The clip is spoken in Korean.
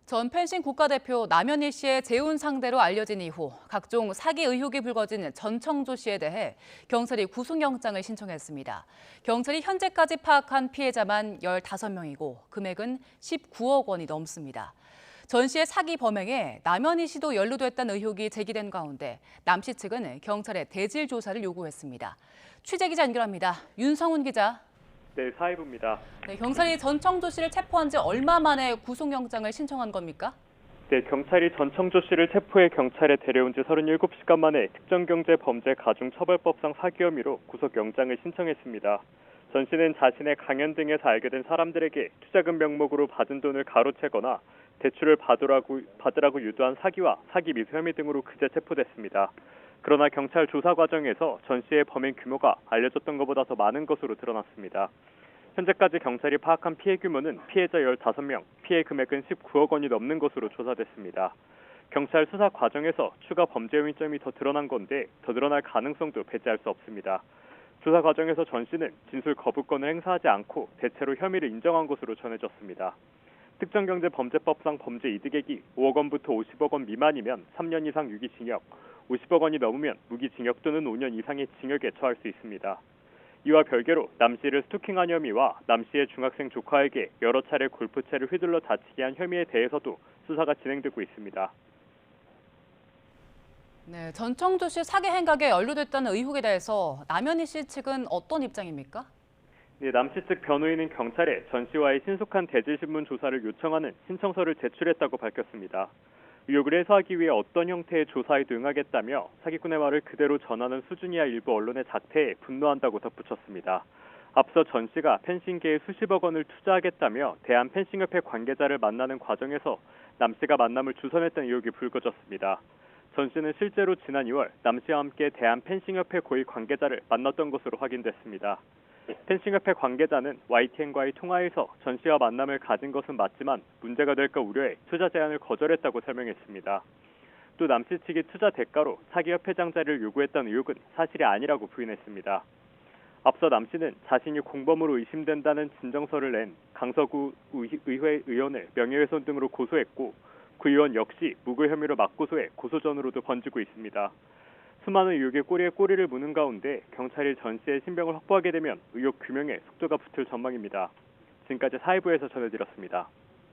전 펜싱 국가대표 남현희 씨의 재혼 상대로 알려진 이후 각종 사기 의혹이 불거진 전청조 씨에 대해 경찰이 구속영장을 신청했습니다. 경찰이 현재까지 파악한 피해자만 15명이고 금액은 19억 원이 넘습니다. 전 씨의 사기 범행에 남현희 씨도 연루됐다는 의혹이 제기된 가운데 남 씨 측은 경찰에 대질 조사를 요구했습니다. 취재기자 연결합니다. 윤성훈 기자. 네, 사회부입니다. 네, 경찰이 전청조 씨를 체포한 지 얼마 만에 구속영장을 신청한 겁니까? 네, 경찰이 전청조 씨를 체포해 경찰에 데려온 지 37시간 만에 특정경제범죄가중처벌법상 사기 혐의로 구속영장을 신청했습니다. 전 씨는 자신의 강연 등에서 알게 된 사람들에게 투자금 명목으로 받은 돈을 가로채거나 대출을 받으라고 유도한 사기와 사기 미수 혐의 등으로 그제 체포됐습니다. 그러나 경찰 조사 과정에서 전 씨의 범행 규모가 알려졌던 것보다 더 많은 것으로 드러났습니다. 현재까지 경찰이 파악한 피해 규모는 피해자 15명, 피해 금액은 19억 원이 넘는 것으로 조사됐습니다. 경찰 수사 과정에서 추가 범죄 요인점이 더 드러난 건데 더 드러날 가능성도 배제할 수 없습니다. 조사 과정에서 전 씨는 진술 거부권을 행사하지 않고 대체로 혐의를 인정한 것으로 전해졌습니다. 특정경제범죄법상 범죄 이득액이 5억 원부터 50억 원 미만이면 3년 이상 유기징역, 50억 원이 넘으면 무기징역 또는 5년 이상의 징역에 처할 수 있습니다. 이와 별개로 남 씨를 스토킹한 혐의와 남 씨의 중학생 조카에게 여러 차례 골프채를 휘둘러 다치게 한 혐의에 대해서도 수사가 진행되고 있습니다. 네, 전청조 씨 사기 행각에 연루됐다는 의혹에 대해서 남현희 씨 측은 어떤 입장입니까? 네, 남 씨 측 변호인은 경찰에 전 씨와의 신속한 대질신문 조사를 요청하는 신청서를 제출했다고 밝혔습니다. 의혹을 해소하기 위해 어떤 형태의 조사에도 응하겠다며 사기꾼의 말을 그대로 전하는 수준이야 일부 언론의 작태에 분노한다고 덧붙였습니다. 앞서 전 씨가 펜싱계에 수십억 원을 투자하겠다며 대한펜싱협회 관계자를 만나는 과정에서 남 씨가 만남을 주선했다는 의혹이 불거졌습니다. 전 씨는 실제로 지난 2월 남 씨와 함께 대한펜싱협회 고위 관계자를 만났던 것으로 확인됐습니다. 펜싱협회 관계자는 YTN과의 통화에서 전 씨와 만남을 가진 것은 맞지만 문제가 될까 우려해 투자 제안을 거절했다고 설명했습니다. 또 남 씨 측이 투자 대가로 사기협회장 자리를 요구했다는 의혹은 사실이 아니라고 부인했습니다. 앞서 남 씨는 자신이 공범으로 의심된다는 진정서를 낸 강서구 의회 의원을 명예훼손 등으로 고소했고 그 의원 역시 무고 혐의로 맞고소해 고소전으로도 번지고 있습니다. 수많은 의혹의 꼬리에 꼬리를 무는 가운데 경찰이 전 씨의 신병을 확보하게 되면 의혹 규명에 속도가 붙을 전망입니다. 지금까지 사회부에서 전해드렸습니다.